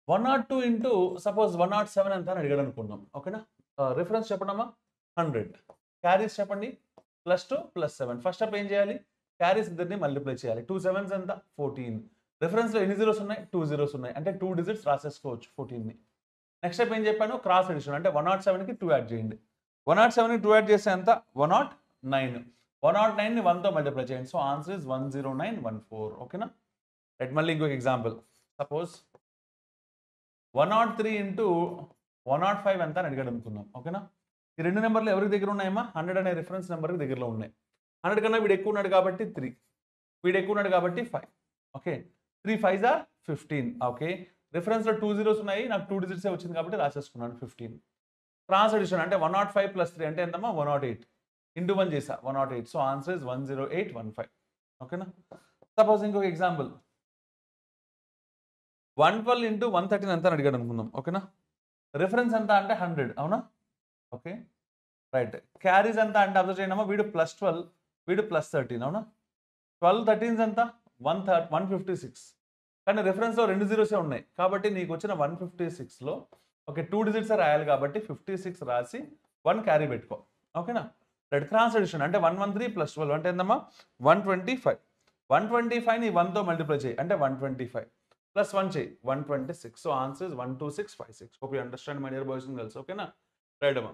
102 into suppose 107 ఎంత అని అడిగాడు అనుకుందాం. ఓకేనా? రిఫరెన్స్ చెప్పండమ్మా 100. క్యారీస్ చెప్పండి +2 +7. ఫస్ట్ స్టెప్ ఏం చేయాలి? క్యారీస్ ఇద్దరిని మల్టిప్లై చేయాలి. 2 7s ఎంత 14. రిఫరెన్స్లో ఎన్ని జీరోస్ ఉన్నాయి? 2 జీరోస్ ఉన్నాయి. అంటే 2 డిజిట్స్ రాసేసుకోవచ్చు 14ని. నెక్స్ట్ స్టెప్ ఏం చెప్పాను? Cross edition. అంటే 107కి 2 యాడ్ చేయండి. 107కి 2 యాడ్ చేస్తే ఎంత? 109. 109ని 1తో మల్టిప్లై చేయండి. So answer is 10914. ఓకేనా? రైట్. మళ్ళీ ఇంకొక ఎగ్జాంపుల్. సపోజ్ 103 ఇంటూ 105 ఎంత అని అడిగాడు అనుకుందాం. ఓకేనా? ఈ రెండు నెంబర్లు ఎవరికి దగ్గర ఉన్నాయమ్మా? 100 అనే రిఫరెన్స్ నెంబర్కి దగ్గరలో ఉన్నాయి. 100 కన్నా వీడు ఎక్కువ ఉన్నాడు కాబట్టి 3, వీడు ఎక్కువ ఉన్నాడు కాబట్టి 5. Okay, 3 5s are 15. ఓకే, రిఫరెన్స్లో 2 జీరోస్ ఉన్నాయి, నాకు 2 డిజిట్సే వచ్చింది కాబట్టి రాసేసుకున్నాను 15. క్రాస్ ఎడిషన్ అంటే 105 + 3 అంటే ఎంతమ్మా? 108. ఇంటూ 1 చేసా 108. So answer is 10815. ఓకేనా? సపోజ్ ఇంకొక ఎగ్జాంపుల్ 112 ఇంటూ 113 ఎంత అని అడిగాడు అనుకుందాం. ఓకేనా? రిఫరెన్స్ ఎంత అంటే 100. అవునా? Okay, right. క్యారీస్ ఎంత అంటే అబ్జర్వ్ చేయండి అమ్మా, వీడు +12, వీడు +13. అవునా? 12 13s ఎంత? 156. కానీ రిఫరెన్స్లో 2 జీరోసే ఉన్నాయి కాబట్టి నీకు వచ్చిన 156లో ఓకే 2 డిజిట్స్ రాయాలి కాబట్టి 56 రాసి 1 క్యారీ పెట్టుకో. ఓకేనా? రైట్. క్రాస్ ఎడిషన్ అంటే 113 + 12 అంటే ఏందమ్మా? 125. 125ని 1తో మల్టిప్లై చేయి అంటే 125 + 1 చేయి 126. So answer is 12656. Hope you understand my dear boys and girls. ఓకేనా? రైట్ అమ్మా.